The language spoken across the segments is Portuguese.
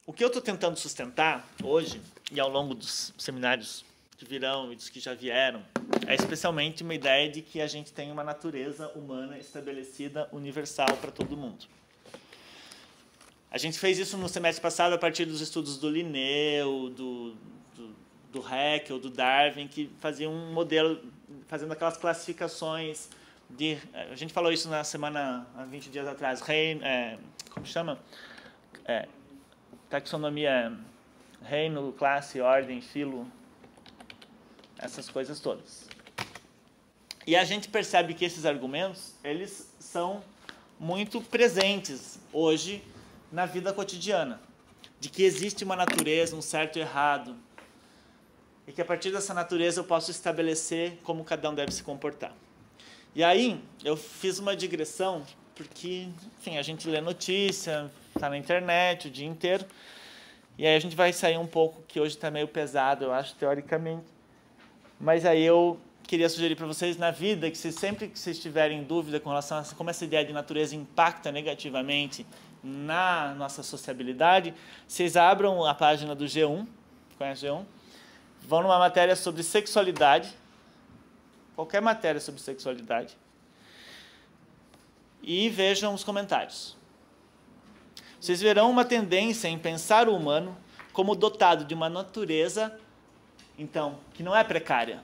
O que eu estou tentando sustentar hoje, e ao longo dos seminários que virão e dos que já vieram, é especialmente uma ideia de que a gente tem uma natureza humana estabelecida, universal para todo mundo. A gente fez isso no semestre passado a partir dos estudos do Linneu, do Haeckel, do Darwin, que faziam um modelo, fazendo aquelas classificações de... A gente falou isso na semana, há 20 dias atrás, como chama? Taxonomia, reino, classe, ordem, filo, essas coisas todas. E a gente percebe que esses argumentos, eles são muito presentes hoje na vida cotidiana, de que existe uma natureza, um certo e errado, e que a partir dessa natureza eu posso estabelecer como cada um deve se comportar. E aí eu fiz uma digressão, porque, enfim, a gente lê notícia, está na internet o dia inteiro, e aí a gente vai sair um pouco, que hoje está meio pesado, eu acho, teoricamente, mas aí eu queria sugerir para vocês, na vida, que sempre que vocês tiverem dúvida com relação a como essa ideia de natureza impacta negativamente na nossa sociabilidade, vocês abram a página do G1, conhece o G1? Vão numa matéria sobre sexualidade, qualquer matéria sobre sexualidade, e vejam os comentários. Vocês verão uma tendência em pensar o humano como dotado de uma natureza, então, que não é precária,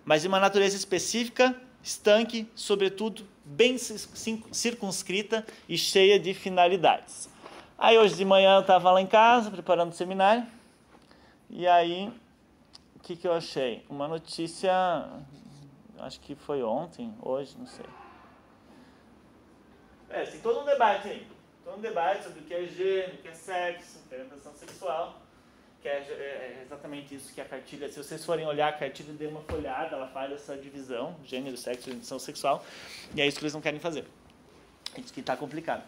mas de uma natureza específica, estanque, sobretudo, bem circunscrita e cheia de finalidades. Aí hoje de manhã eu estava lá em casa, preparando o seminário, e aí, o que eu achei? Uma notícia, acho que foi ontem, hoje, não sei. Tem todo um debate aí. Todo um debate sobre o que é gênero, o que é sexo, o que é orientação sexual, que é exatamente isso que a cartilha, se vocês forem olhar a cartilha, dê uma folhada, ela faz essa divisão, gênero, sexo e orientação sexual, e é isso que eles não querem fazer. Isso que está complicado.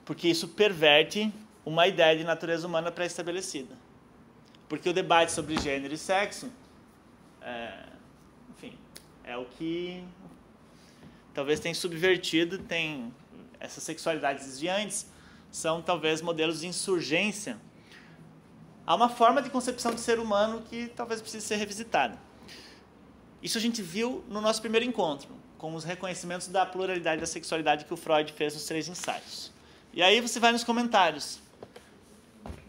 Porque isso perverte uma ideia de natureza humana pré-estabelecida. Porque o debate sobre gênero e sexo, enfim, é o que talvez tenha subvertido, tem essas sexualidades desviantes, são talvez modelos de insurgência. Há uma forma de concepção de ser humano que talvez precise ser revisitada. Isso a gente viu no nosso primeiro encontro, com os reconhecimentos da pluralidade da sexualidade que o Freud fez nos 3 ensaios. E aí você vai nos comentários.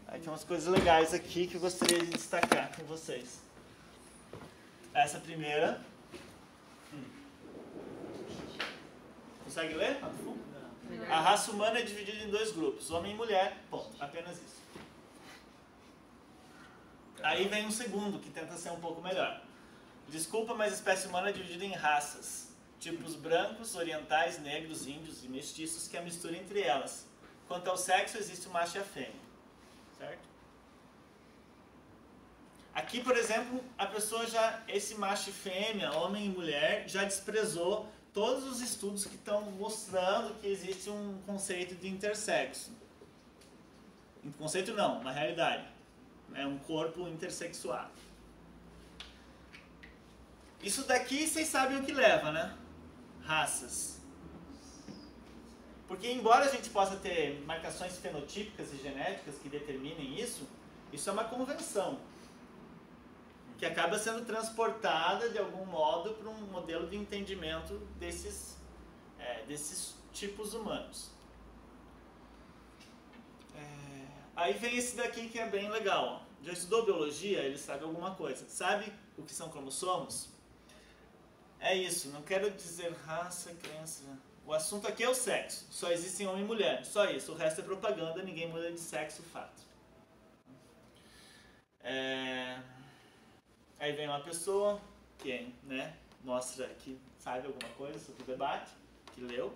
Aí tem umas coisas legais aqui que eu gostaria de destacar com vocês. Essa primeira. Consegue ler? A raça humana é dividida em 2 grupos, homem e mulher, ponto, apenas isso. Aí vem um segundo, que tenta ser um pouco melhor. Desculpa, mas a espécie humana é dividida em raças, tipos brancos, orientais, negros, índios e mestiços, que é a mistura entre elas. Quanto ao sexo, existe o macho e a fêmea. Certo? Aqui, por exemplo, a pessoa já, esse macho e fêmea, homem e mulher, já desprezou todos os estudos que estão mostrando que existe um conceito de intersexo. Um conceito não, uma realidade. É um corpo intersexuado. Isso daqui vocês sabem o que leva, né? Raças. Porque embora a gente possa ter marcações fenotípicas e genéticas que determinem isso, isso é uma convenção que acaba sendo transportada de algum modo para um modelo de entendimento desses tipos humanos. Aí vem esse daqui que é bem legal. Ó. Já estudou biologia? Ele sabe alguma coisa. Sabe o que são cromossomos? É isso, não quero dizer raça, crença. O assunto aqui é o sexo. Só existem homem e mulher. Só isso. O resto é propaganda, ninguém muda de sexo, fato. Aí vem uma pessoa que mostra que sabe alguma coisa sobre o debate, que leu.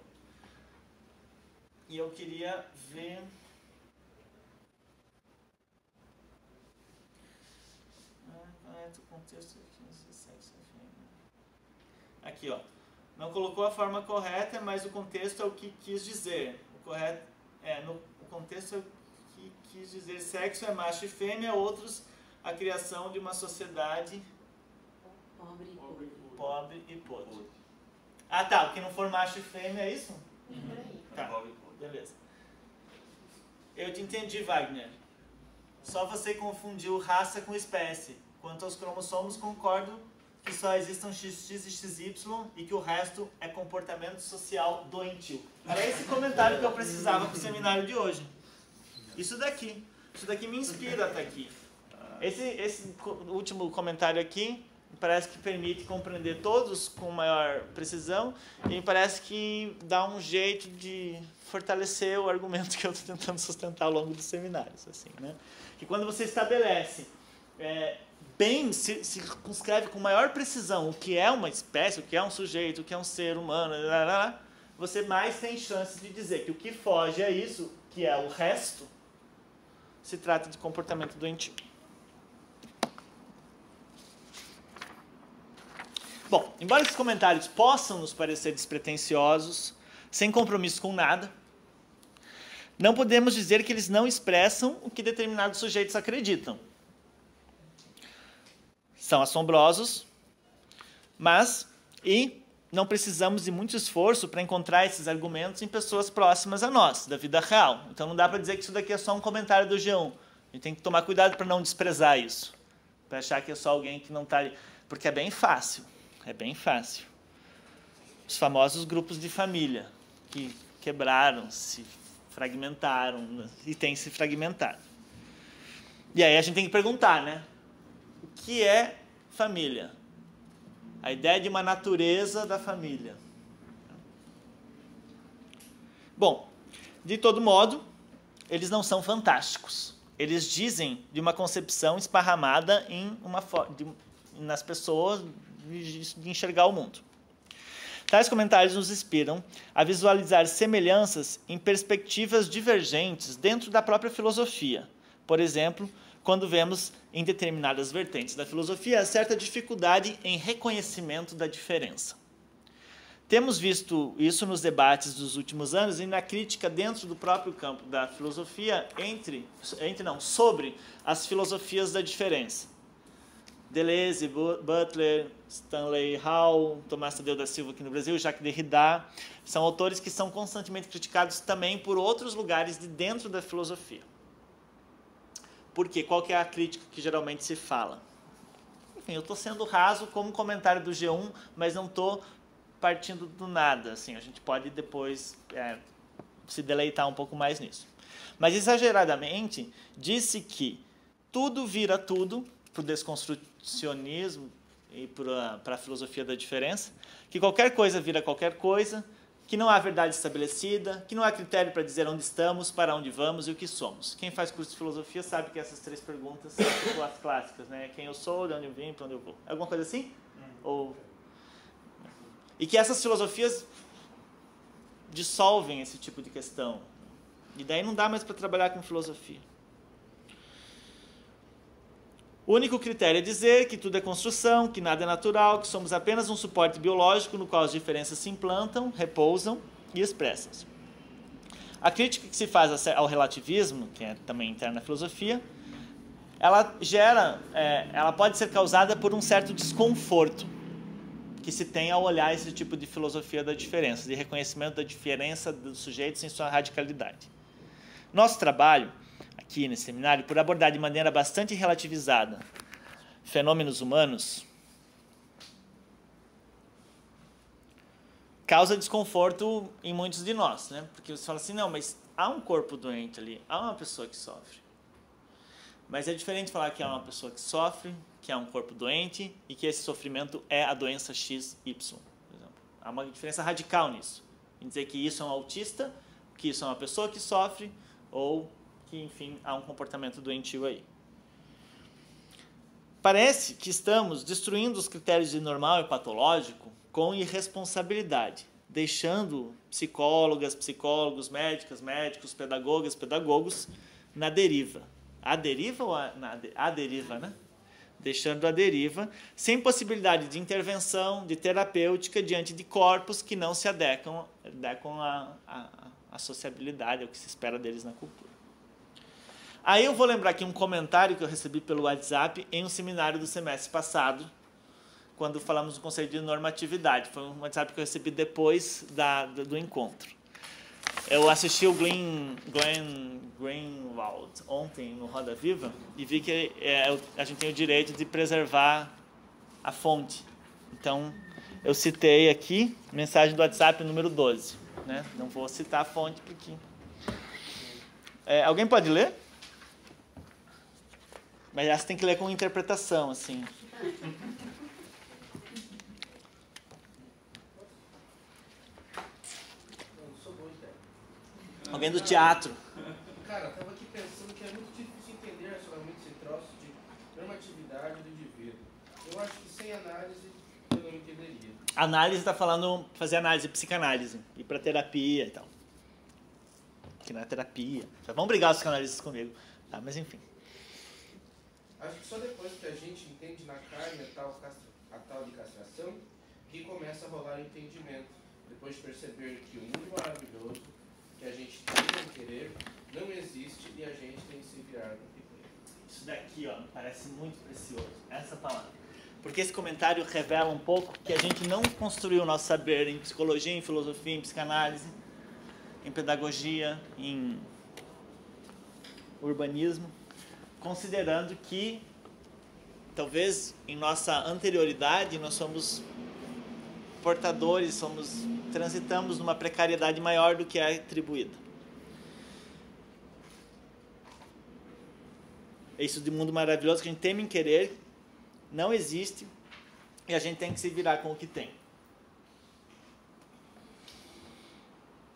E eu queria ver... Aqui, ó. Não colocou a forma correta, mas o contexto é o que quis dizer. O correto o contexto é o que quis dizer. Sexo é macho e fêmea, outros a criação de uma sociedade pobre e podre. Ah, tá. O que não for macho e fêmea é isso? Tá. Beleza. Eu te entendi, Wagner. Só você confundiu raça com espécie. Quanto aos cromossomos, concordo que só existam XX e XY e que o resto é comportamento social doentio. Era esse comentário que eu precisava para o seminário de hoje. Isso daqui me inspira até aqui. Esse último comentário aqui parece que permite compreender todos com maior precisão e me parece que dá um jeito de fortalecer o argumento que eu estou tentando sustentar ao longo dos seminários. Assim, né? Que quando você estabelece bem, se circunscreve com maior precisão o que é uma espécie, o que é um sujeito, o que é um ser humano, você mais tem chance de dizer que o que foge a isso, que é o resto, se trata de comportamento doentio. Bom, embora esses comentários possam nos parecer despretensiosos, sem compromisso com nada, não podemos dizer que eles não expressam o que determinados sujeitos acreditam. São assombrosos, mas não precisamos de muito esforço para encontrar esses argumentos em pessoas próximas a nós, da vida real. Então não dá para dizer que isso daqui é só um comentário do G1. A gente tem que tomar cuidado para não desprezar isso, para achar que é só alguém que não está ali. Porque é bem fácil, Os famosos grupos de família, que quebraram, se fragmentaram e têm se fragmentado. E aí a gente tem que perguntar, né? O que é família? A ideia de uma natureza da família. Bom, de todo modo, eles não são fantásticos. Eles dizem de uma concepção esparramada nas pessoas de enxergar o mundo. Tais comentários nos inspiram a visualizar semelhanças em perspectivas divergentes dentro da própria filosofia. Por exemplo, quando vemos em determinadas vertentes da filosofia certa dificuldade em reconhecimento da diferença. Temos visto isso nos debates dos últimos anos e na crítica dentro do próprio campo da filosofia sobre as filosofias da diferença. Deleuze, Butler, Stanley Hall, Tomás Tadeu da Silva aqui no Brasil, Jacques Derrida, são autores que são constantemente criticados também por outros lugares de dentro da filosofia. Por quê? Qual que é a crítica que geralmente se fala? Enfim, eu estou sendo raso como comentário do G1, mas não estou partindo do nada. Assim, a gente pode depois se deleitar um pouco mais nisso. Mas, exageradamente, disse que tudo vira tudo para o desconstrucionismo e para a filosofia da diferença, que qualquer coisa vira qualquer coisa, que não há verdade estabelecida, que não há critério para dizer onde estamos, para onde vamos e o que somos. Quem faz curso de filosofia sabe que essas três perguntas são tipo as clássicas, né? Quem eu sou, de onde eu vim, para onde eu vou. Alguma coisa assim? E que essas filosofias dissolvem esse tipo de questão. E daí não dá mais para trabalhar com filosofia. O único critério é dizer que tudo é construção, que nada é natural, que somos apenas um suporte biológico no qual as diferenças se implantam, repousam e expressam-se. A crítica que se faz ao relativismo, que é também interna à filosofia, ela pode ser causada por um certo desconforto que se tem ao olhar esse tipo de filosofia da diferença, de reconhecimento da diferença dos sujeitos em sua radicalidade. Nosso trabalho aqui nesse seminário, por abordar de maneira bastante relativizada fenômenos humanos, causa desconforto em muitos de nós, né? Porque você fala assim, não, mas há um corpo doente ali, há uma pessoa que sofre. Mas é diferente falar que há uma pessoa que sofre, que há um corpo doente e que esse sofrimento é a doença XY, por exemplo. Há uma diferença radical nisso. Em dizer que isso é um autista, que isso é uma pessoa que sofre, ou que, enfim, há um comportamento doentio aí. Parece que estamos destruindo os critérios de normal e patológico com irresponsabilidade, deixando psicólogas, psicólogos, médicas, médicos, pedagogas, pedagogos na deriva. A deriva ou a deriva, né? Deixando a deriva, sem possibilidade de intervenção, de terapêutica diante de corpos que não se adequam à sociabilidade, ao que se espera deles na cultura. Aí eu vou lembrar aqui um comentário que eu recebi pelo WhatsApp em um seminário do semestre passado, quando falamos do conceito de normatividade. Foi um WhatsApp que eu recebi depois do encontro. Eu assisti o Glenn Greenwald ontem no Roda Viva e vi que a gente tem o direito de preservar a fonte. Então, eu citei aqui, mensagem do WhatsApp número 12. Né? Não vou citar a fonte porque... alguém pode ler? Mas essa tem que ler com interpretação, assim. Alguém do teatro. Cara, eu tava aqui pensando que é muito difícil entender racionalmente esse troço de normatividade do indivíduo. Eu acho que sem análise eu não entenderia. Análise está falando fazer análise, psicanálise, ir para terapia e tal. Que não é terapia. Já vão brigar os psicanalistas comigo. Tá, mas enfim. Acho que só depois que a gente entende na carne a tal de castração que começa a rolar o entendimento. Depois de perceber que o mundo maravilhoso que a gente tem que querer não existe e a gente tem que se virar no que quer. Isso daqui, ó, me parece muito precioso. Essa palavra. Porque esse comentário revela um pouco que a gente não construiu o nosso saber em psicologia, em filosofia, em psicanálise, em pedagogia, em urbanismo, considerando que talvez em nossa anterioridade nós somos portadores, transitamos numa precariedade maior do que é atribuída. Isso de mundo maravilhoso que a gente teme em querer não existe e a gente tem que se virar com o que tem.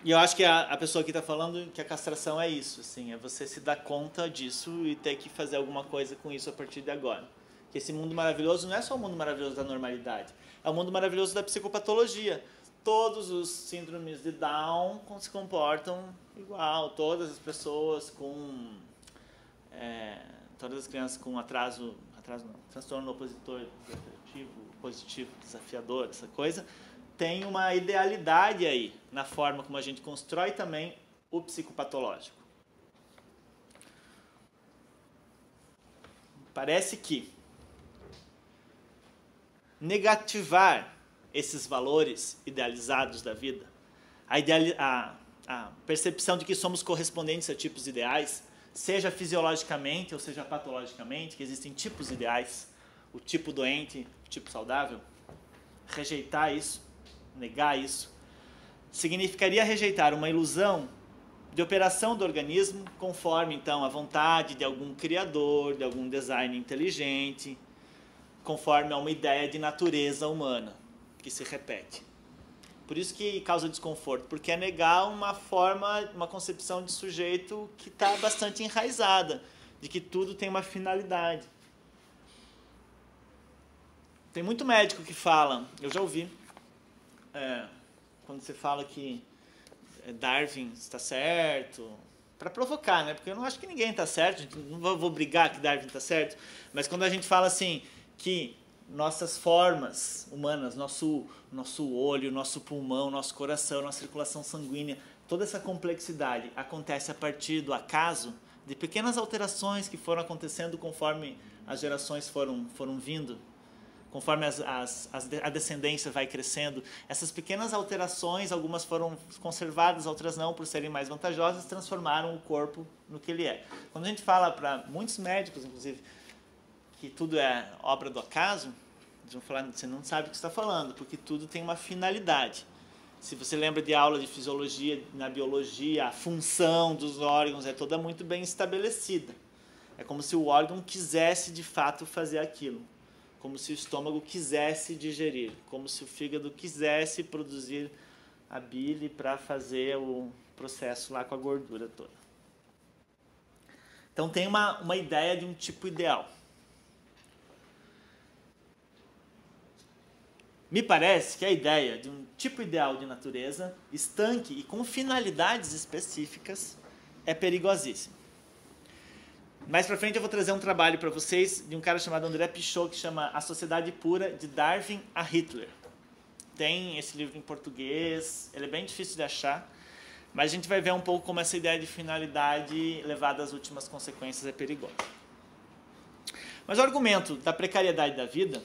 E eu acho que a pessoa aqui está falando que a castração é isso, assim, é você se dar conta disso e ter que fazer alguma coisa com isso a partir de agora. Que esse mundo maravilhoso não é só o mundo maravilhoso da normalidade, é o mundo maravilhoso da psicopatologia. Todos os síndromes de Down se comportam igual, todas as pessoas com... todas as crianças com transtorno opositor, positivo, desafiador, essa coisa, tem uma idealidade aí na forma como a gente constrói também o psicopatológico. Parece que negativar esses valores idealizados da vida, a percepção de que somos correspondentes a tipos ideais, seja fisiologicamente ou seja patologicamente, que existem tipos ideais, o tipo doente, o tipo saudável, rejeitar isso, negar isso, significaria rejeitar uma ilusão de operação do organismo conforme, então, a vontade de algum criador, de algum design inteligente, conforme a uma ideia de natureza humana, que se repete. Por isso que causa desconforto, porque é negar uma concepção de sujeito que está bastante enraizada, de que tudo tem uma finalidade. Tem muito médico que fala, eu já ouvi, quando você fala que Darwin está certo, para provocar, né? Porque eu não acho que ninguém está certo, não vou brigar que Darwin está certo, mas quando a gente fala assim, que nossas formas humanas, nosso olho, nosso pulmão, nosso coração, nossa circulação sanguínea, toda essa complexidade acontece a partir do acaso, de pequenas alterações que foram acontecendo conforme as gerações foram vindo, conforme a descendência vai crescendo. Essas pequenas alterações, algumas foram conservadas, outras não, por serem mais vantajosas, transformaram o corpo no que ele é. Quando a gente fala para muitos médicos, inclusive, que tudo é obra do acaso, eles vão falar, você não sabe o que está falando, porque tudo tem uma finalidade. Se você lembra de aula de fisiologia, na biologia, a função dos órgãos é toda muito bem estabelecida. É como se o órgão quisesse de fato fazer aquilo, como se o estômago quisesse digerir, como se o fígado quisesse produzir a bile para fazer o processo lá com a gordura toda. Então tem uma ideia de um tipo ideal. Me parece que a ideia de um tipo ideal de natureza, estanque e com finalidades específicas, é perigosíssima. Mais pra frente eu vou trazer um trabalho para vocês de um cara chamado André Pichot, que chama A Sociedade Pura, de Darwin a Hitler. Tem esse livro em português, ele é bem difícil de achar, mas a gente vai ver um pouco como essa ideia de finalidade levada às últimas consequências é perigosa. Mas o argumento da precariedade da vida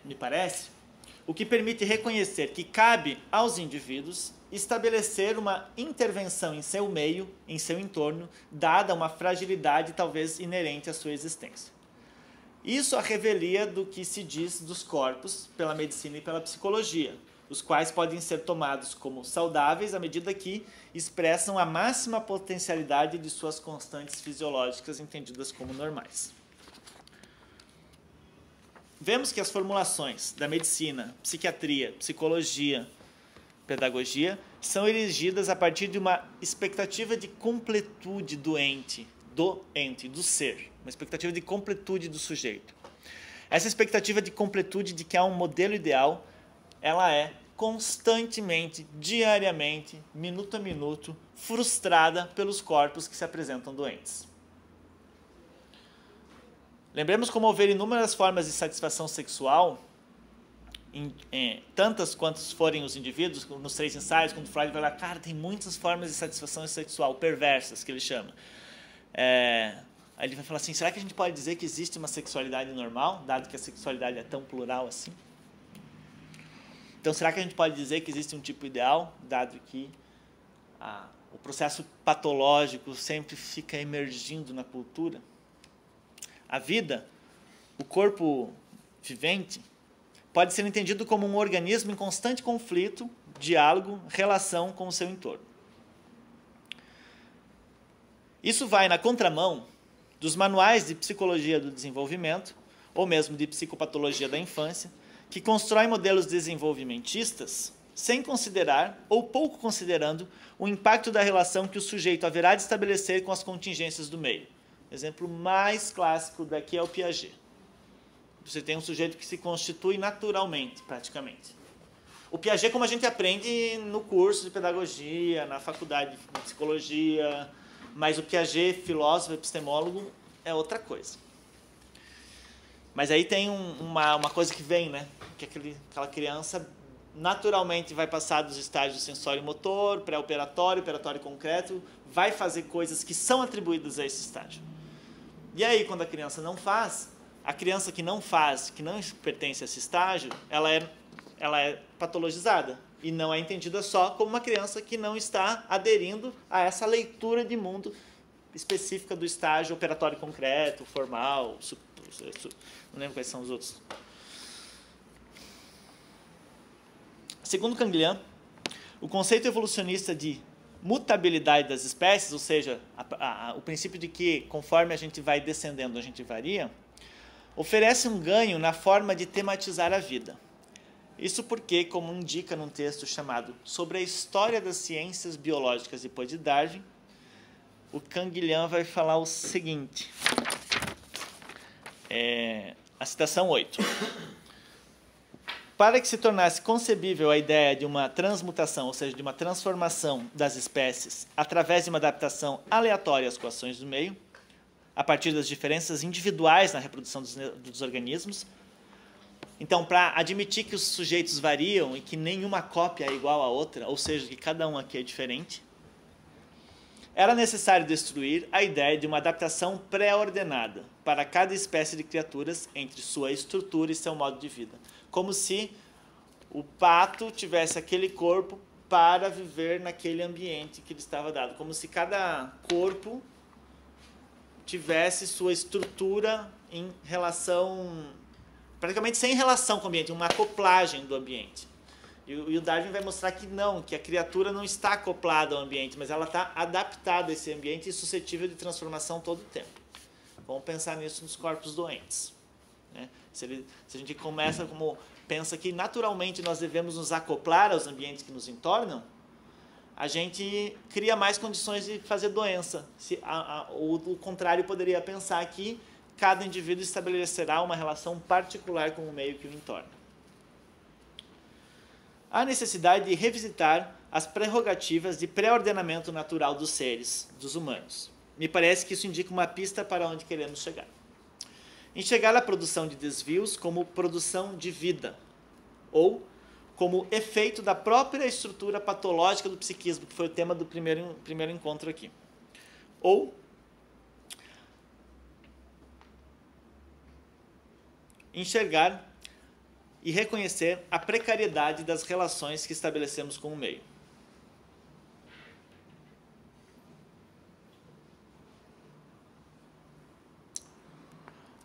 me parece, o que permite reconhecer que cabe aos indivíduos estabelecer uma intervenção em seu meio, em seu entorno, dada uma fragilidade talvez inerente à sua existência. Isso a revelia do que se diz dos corpos pela medicina e pela psicologia, os quais podem ser tomados como saudáveis à medida que expressam a máxima potencialidade de suas constantes fisiológicas entendidas como normais. Vemos que as formulações da medicina, psiquiatria, psicologia, pedagogia são erigidas a partir de uma expectativa de completude do ente, do ser, uma expectativa de completude do sujeito. Essa expectativa de completude de que há um modelo ideal, ela é constantemente, diariamente, minuto a minuto, frustrada pelos corpos que se apresentam doentes. Lembremos como houver inúmeras formas de satisfação sexual, tantas quantos forem os indivíduos, nos 3 ensaios, quando Freud vai lá, cara, tem muitas formas de satisfação sexual, perversas, que ele chama. Aí ele vai falar assim, será que a gente pode dizer que existe uma sexualidade normal, dado que a sexualidade é tão plural assim? Então, será que a gente pode dizer que existe um tipo ideal, dado que o processo patológico sempre fica emergindo na cultura? A vida, o corpo vivente, pode ser entendido como um organismo em constante conflito, diálogo, relação com o seu entorno. Isso vai na contramão dos manuais de psicologia do desenvolvimento, ou mesmo de psicopatologia da infância, que constroem modelos desenvolvimentistas sem considerar, ou pouco considerando, o impacto da relação que o sujeito haverá de estabelecer com as contingências do meio. O exemplo mais clássico daqui é o Piaget. Você tem um sujeito que se constitui naturalmente, praticamente. O Piaget, como a gente aprende no curso de pedagogia, na faculdade de psicologia, mas o Piaget, filósofo, epistemólogo, é outra coisa. Mas aí tem uma coisa que vem, né? Que aquela criança naturalmente vai passar dos estágios sensório-motor, pré-operatório, operatório concreto, vai fazer coisas que são atribuídas a esse estágio. E aí, quando a criança não faz, a criança que não faz, que não pertence a esse estágio, ela é patologizada e não é entendida só como uma criança que não está aderindo a essa leitura de mundo específica do estágio operatório concreto, formal, não lembro quais são os outros. Segundo Canguilhem, o conceito evolucionista de mutabilidade das espécies, ou seja, o princípio de que conforme a gente vai descendendo, a gente varia, oferece um ganho na forma de tematizar a vida. Isso porque, como indica num texto chamado Sobre a História das Ciências Biológicas depois de Darwin, o Canguilhem vai falar o seguinte, a citação 8. Para que se tornasse concebível a ideia de uma transmutação, ou seja, de uma transformação das espécies através de uma adaptação aleatória às coações do meio, a partir das diferenças individuais na reprodução dos organismos. Então, para admitir que os sujeitos variam e que nenhuma cópia é igual à outra, ou seja, que cada um aqui é diferente, era necessário destruir a ideia de uma adaptação pré-ordenada para cada espécie de criaturas entre sua estrutura e seu modo de vida. Como se o pato tivesse aquele corpo para viver naquele ambiente que lhe estava dado. Como se cada corpo tivesse sua estrutura em relação, praticamente sem relação com o ambiente, uma acoplagem do ambiente. E o Darwin vai mostrar que não, que a criatura não está acoplada ao ambiente, mas ela está adaptada a esse ambiente e suscetível de transformação todo o tempo. Vamos pensar nisso nos corpos doentes. Né? Se a gente começa como pensa que naturalmente nós devemos nos acoplar aos ambientes que nos entornam, a gente cria mais condições de fazer doença. O contrário poderia pensar que cada indivíduo estabelecerá uma relação particular com o meio que o entorna. Há necessidade de revisitar as prerrogativas de pré-ordenamento natural dos seres, dos humanos. Me parece que isso indica uma pista para onde queremos chegar. Enxergar a produção de desvios como produção de vida, ou como efeito da própria estrutura patológica do psiquismo, que foi o tema do primeiro encontro aqui. Ou enxergar e reconhecer a precariedade das relações que estabelecemos com o meio.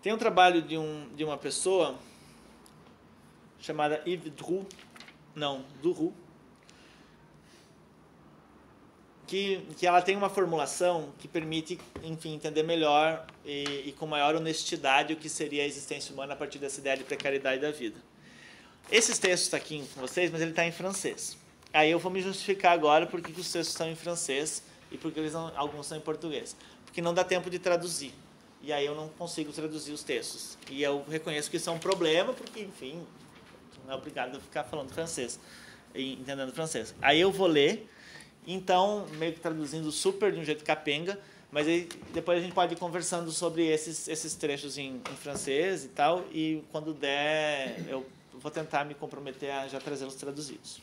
Tem um trabalho de uma pessoa chamada Yves Duroux, que ela tem uma formulação que permite, enfim, entender melhor e com maior honestidade o que seria a existência humana a partir dessa ideia de precariedade da vida. Esses textos estão aqui com vocês, mas ele está em francês. Aí eu vou me justificar agora por que os textos estão em francês e por que alguns são em português. Porque não dá tempo de traduzir. E aí eu não consigo traduzir os textos. E eu reconheço que isso é um problema, porque, enfim, não é obrigado a ficar falando francês e entendendo francês. Aí eu vou ler, então, meio que traduzindo super de um jeito capenga, mas aí depois a gente pode ir conversando sobre esses trechos em francês e tal, e quando der, eu vou tentar me comprometer a já trazê-los traduzidos.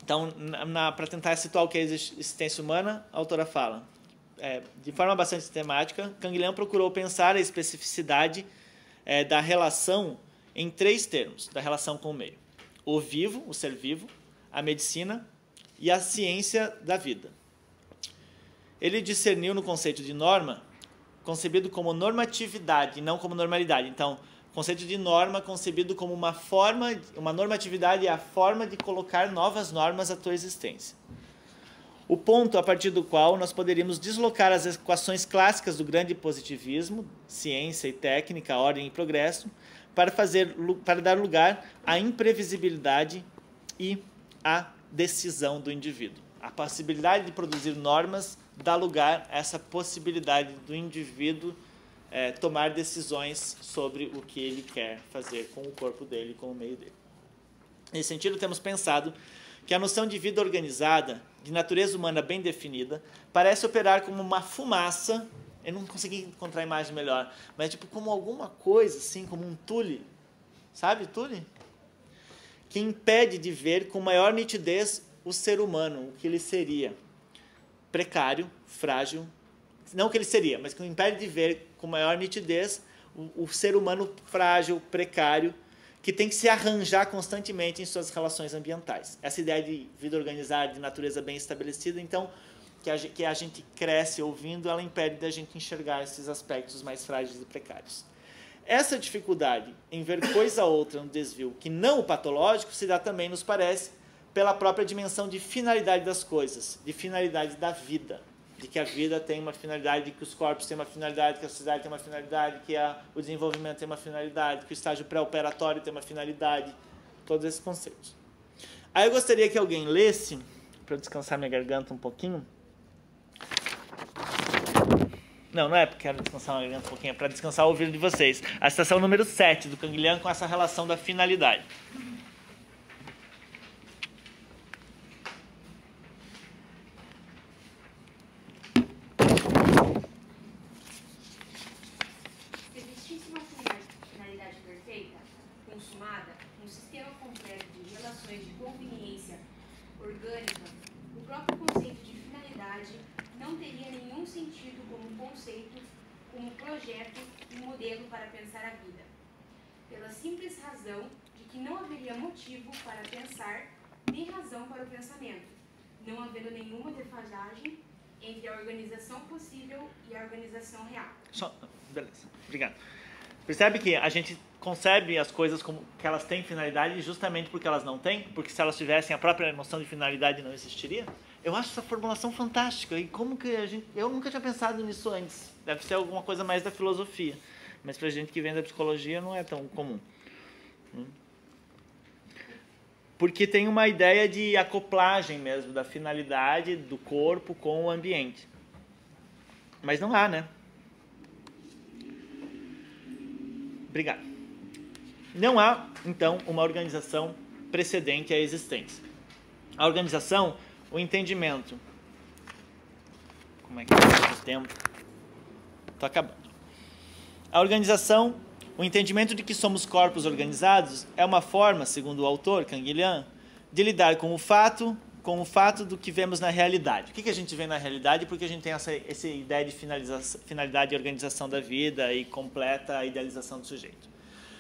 Então, para tentar situar o que é a existência humana, a autora fala, de forma bastante sistemática, Canguilhem procurou pensar a especificidade da relação em 3 termos, da relação com o meio. O vivo, o ser vivo, a medicina e a ciência da vida. Ele discerniu no conceito de norma, concebido como normatividade e não como normalidade. Então, o conceito de norma concebido como uma normatividade é a forma de colocar novas normas à tua existência. O ponto a partir do qual nós poderíamos deslocar as equações clássicas do grande positivismo, ciência e técnica, ordem e progresso, para dar lugar à imprevisibilidade e à decisão do indivíduo. A possibilidade de produzir normas dá lugar a essa possibilidade do indivíduo tomar decisões sobre o que ele quer fazer com o corpo dele, com o meio dele. Nesse sentido, temos pensado que a noção de vida organizada, de natureza humana bem definida, parece operar como uma fumaça. Eu não consegui encontrar a imagem melhor, mas tipo como alguma coisa, assim, como um tule, sabe tule? Que impede de ver com maior nitidez o ser humano, o que ele seria. Precário, frágil, não o que ele seria, mas que impede de ver com maior nitidez o ser humano frágil, precário, que tem que se arranjar constantemente em suas relações ambientais. Essa ideia de vida organizada, de natureza bem estabelecida, então, que a gente cresce ouvindo, ela impede da gente enxergar esses aspectos mais frágeis e precários. Essa dificuldade em ver coisa outra no desvio que não o patológico se dá também, nos parece, pela própria dimensão de finalidade das coisas, de finalidade da vida, de que a vida tem uma finalidade, de que os corpos têm uma finalidade, que a sociedade tem uma finalidade, que o desenvolvimento tem uma finalidade, que o estágio pré-operatório tem uma finalidade, todos esses conceitos. Aí eu gostaria que alguém lesse, para eu descansar minha garganta um pouquinho. Não é porque quero descansar minha garganta um pouquinho, é para descansar o ouvido de vocês. A citação número 7 do Canguilhem com essa relação da finalidade. Projeto e modelo para pensar a vida, pela simples razão de que não haveria motivo para pensar, nem razão para o pensamento, não havendo nenhuma defasagem entre a organização possível e a organização real. Beleza, obrigado. Percebe que a gente concebe as coisas como que elas têm finalidade justamente porque elas não têm? Porque se elas tivessem a própria noção de finalidade não existiria? Eu acho essa formulação fantástica. E como que eu nunca tinha pensado nisso antes. Deve ser alguma coisa mais da filosofia. Mas para gente que vem da psicologia não é tão comum. Porque tem uma ideia de acoplagem mesmo da finalidade do corpo com o ambiente. Mas não há, né? Obrigado. Não há, então, uma organização precedente à existência. A organização, o entendimento. Como é que é o tempo? Estou acabando. A organização, o entendimento de que somos corpos organizados é uma forma, segundo o autor, Canguilhem, de lidar com o fato do que vemos na realidade. O que a gente vê na realidade? Porque a gente tem essa ideia de finalidade e organização da vida e completa a idealização do sujeito.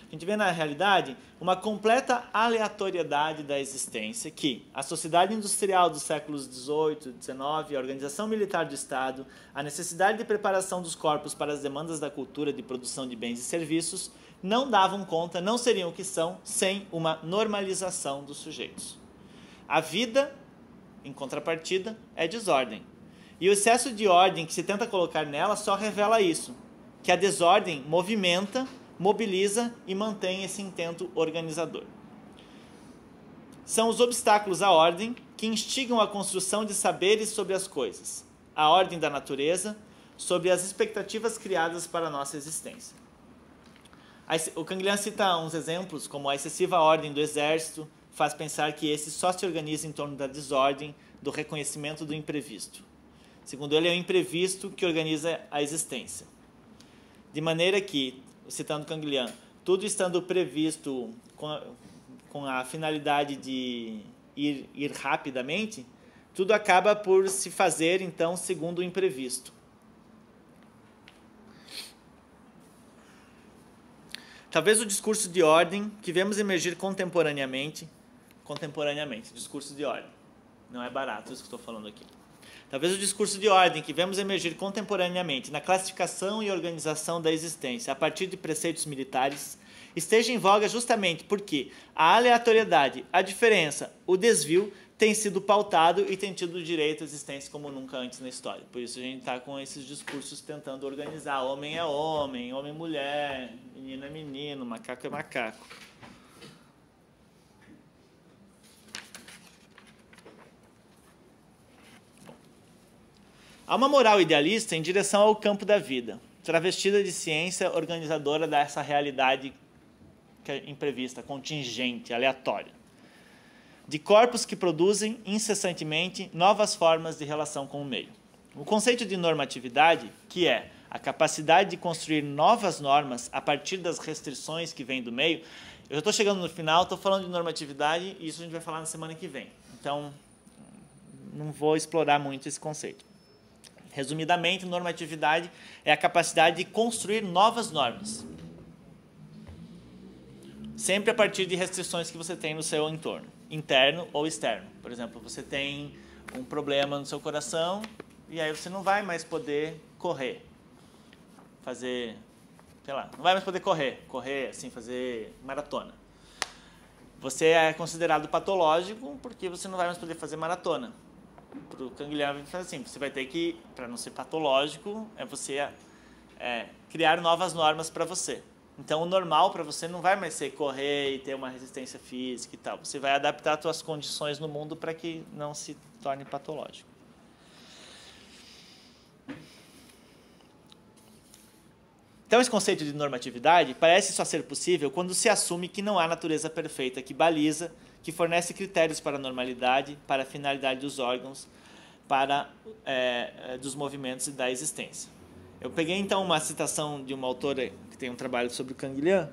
A gente vê na realidade uma completa aleatoriedade da existência que a sociedade industrial dos séculos XVIII, XIX, a organização militar do Estado, a necessidade de preparação dos corpos para as demandas da cultura de produção de bens e serviços não davam conta, não seriam o que são, sem uma normalização dos sujeitos. A vida, em contrapartida, é desordem. E o excesso de ordem que se tenta colocar nela só revela isso, que a desordem movimenta, mobiliza e mantém esse intento organizador. São os obstáculos à ordem que instigam a construção de saberes sobre as coisas, a ordem da natureza, sobre as expectativas criadas para a nossa existência. O Canguilhem cita uns exemplos, como a excessiva ordem do exército, faz pensar que esse só se organiza em torno da desordem, do reconhecimento do imprevisto. Segundo ele, é o imprevisto que organiza a existência. De maneira que, citando Canguilhem, tudo estando previsto com a finalidade de ir rapidamente, tudo acaba por se fazer, então, segundo o imprevisto. Talvez o discurso de ordem que vemos emergir contemporaneamente, discurso de ordem, não é barato isso que estou falando aqui. Talvez o discurso de ordem que vemos emergir contemporaneamente na classificação e organização da existência a partir de preceitos militares esteja em voga justamente porque a aleatoriedade, a diferença, o desvio tem sido pautado e tem tido direito à existência como nunca antes na história. Por isso a gente está com esses discursos tentando organizar homem é homem, homem é mulher, menino é menino, macaco é macaco. Há uma moral idealista em direção ao campo da vida, travestida de ciência organizadora dessa realidade que é imprevista, contingente, aleatória. De corpos que produzem incessantemente novas formas de relação com o meio. O conceito de normatividade, que é a capacidade de construir novas normas a partir das restrições que vêm do meio. Eu já estou chegando no final, estou falando de normatividade e isso a gente vai falar na semana que vem. Então, não vou explorar muito esse conceito. Resumidamente, normatividade é a capacidade de construir novas normas. Sempre a partir de restrições que você tem no seu entorno, interno ou externo. Por exemplo, você tem um problema no seu coração e aí você não vai mais poder correr. Sei lá, não vai mais poder correr assim, fazer maratona. Você é considerado patológico porque você não vai mais poder fazer maratona. Para o Canguilhem faz assim, você vai ter que, para não ser patológico, você criar novas normas para você. Então, o normal para você não vai mais ser correr e ter uma resistência física e tal. Você vai adaptar as suas condições no mundo para que não se torne patológico. Então, esse conceito de normatividade parece só ser possível quando se assume que não há natureza perfeita que baliza, que fornece critérios para a normalidade, para a finalidade dos órgãos, dos movimentos e da existência. Eu peguei, então, uma citação de uma autora que tem um trabalho sobre o Canguilhem,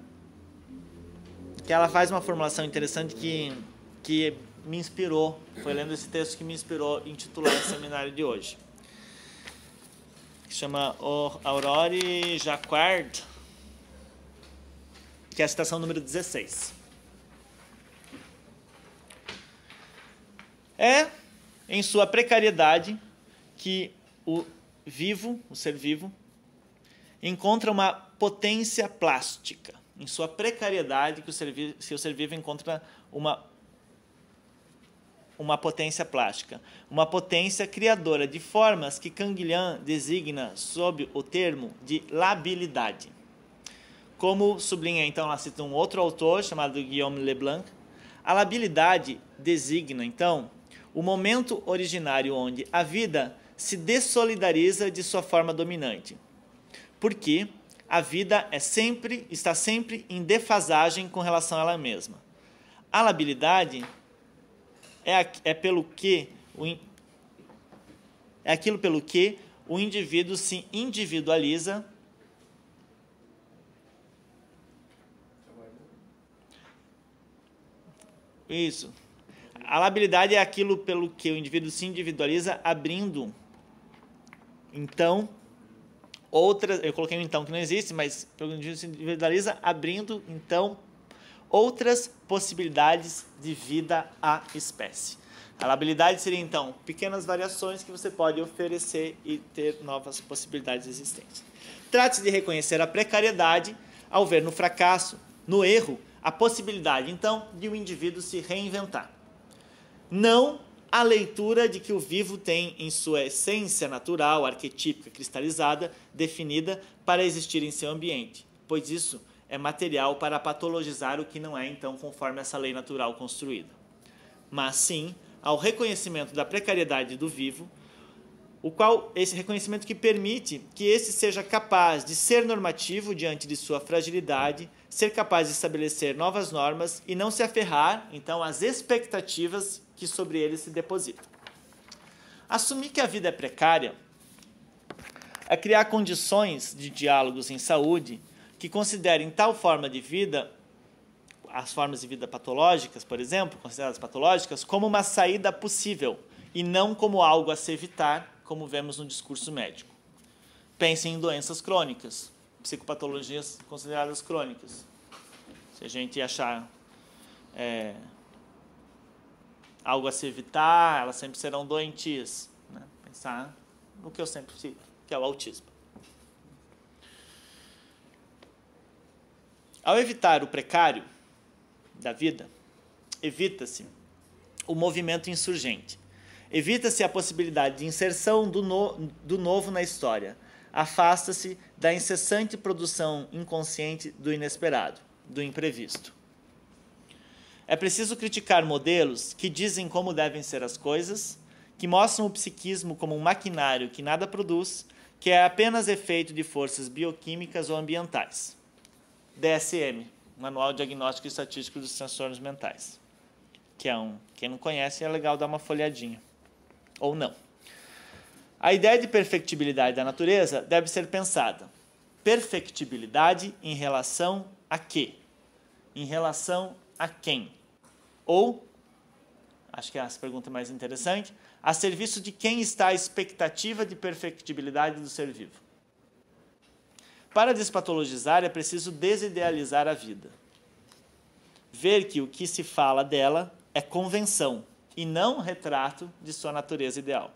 que ela faz uma formulação interessante que me inspirou, foi lendo esse texto que me inspirou em intitular esse seminário de hoje. Que chama Aurore Jacquard, que é a citação número 16. É em sua precariedade que o ser vivo, encontra uma potência plástica. Em sua precariedade que o ser vivo encontra uma potência plástica. Uma potência criadora de formas que Canguilhem designa sob o termo de labilidade. Como sublinha, então, ela cita um outro autor chamado Guillaume Leblanc, a labilidade designa, então, o momento originário onde a vida se dessolidariza de sua forma dominante, porque a vida está sempre em defasagem com relação a ela mesma. A labilidade é aquilo pelo que o indivíduo se individualiza Isso. A labilidade é aquilo pelo que o indivíduo se individualiza, abrindo, então, outras, eu coloquei um então que não existe, mas se individualiza abrindo, então, outras possibilidades de vida à espécie. A labilidade seria, então, pequenas variações que você pode oferecer e ter novas possibilidades de existência. Trate-se de reconhecer a precariedade ao ver no fracasso, no erro, a possibilidade, então, de um indivíduo se reinventar. Não a leitura de que o vivo tem em sua essência natural, arquetípica, cristalizada, definida para existir em seu ambiente, pois isso é material para patologizar o que não é, então, conforme essa lei natural construída. Mas sim ao reconhecimento da precariedade do vivo, o qual esse reconhecimento que permite que esse seja capaz de ser normativo diante de sua fragilidade, ser capaz de estabelecer novas normas e não se aferrar, então, às expectativas que sobre ele se depositam. Assumir que a vida é precária é criar condições de diálogos em saúde que considerem tal forma de vida, as formas de vida patológicas, por exemplo, consideradas patológicas, como uma saída possível e não como algo a se evitar, como vemos no discurso médico. Pensem em doenças crônicas, psicopatologias consideradas crônicas. Se a gente achar algo a se evitar, elas sempre serão doentias. Né? Pensar no que eu sempre cito, que é o autismo. Ao evitar o precário da vida, evita-se o movimento insurgente. Evita-se a possibilidade de inserção do novo na história. Afasta-se da incessante produção inconsciente do inesperado, do imprevisto. É preciso criticar modelos que dizem como devem ser as coisas, que mostram o psiquismo como um maquinário que nada produz, que é apenas efeito de forças bioquímicas ou ambientais. DSM, Manual Diagnóstico e Estatístico dos Transtornos Mentais. Que é quem não conhece, é legal dar uma folhadinha. Ou não. A ideia de perfectibilidade da natureza deve ser pensada. Perfectibilidade em relação a quê? Em relação a quem? Ou, acho que essa pergunta é mais interessante, a serviço de quem está a expectativa de perfectibilidade do ser vivo? Para despatologizar, é preciso desidealizar a vida. Ver que o que se fala dela é convenção e não retrato de sua natureza ideal.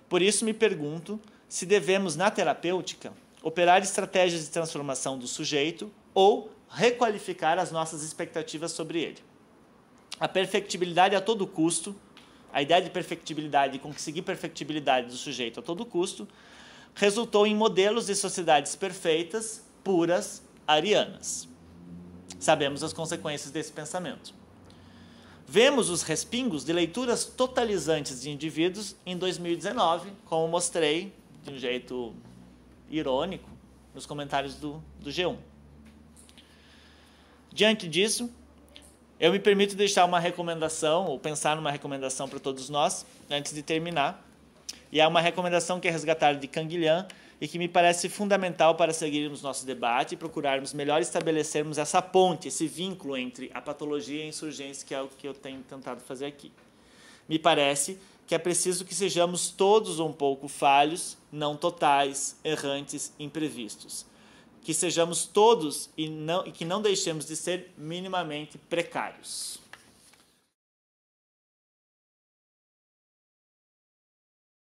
Por isso me pergunto se devemos, na terapêutica, operar estratégias de transformação do sujeito ou requalificar as nossas expectativas sobre ele. A perfectibilidade a todo custo, a ideia de perfectibilidade e conseguir perfectibilidade do sujeito a todo custo, resultou em modelos de sociedades perfeitas, puras, arianas. Sabemos as consequências desse pensamento. Vemos os respingos de leituras totalizantes de indivíduos em 2019, como mostrei de um jeito irônico nos comentários do G1. Diante disso, eu me permito deixar uma recomendação, ou pensar numa recomendação para todos nós, antes de terminar. E é uma recomendação que é resgatada de Canguilhem e que me parece fundamental para seguirmos nosso debate e procurarmos melhor estabelecermos essa ponte, esse vínculo entre a patologia e a insurgência, que é o que eu tenho tentado fazer aqui. Me parece que é preciso que sejamos todos um pouco falhos, não totais, errantes, imprevistos. Que sejamos todos e que não deixemos de ser minimamente precários.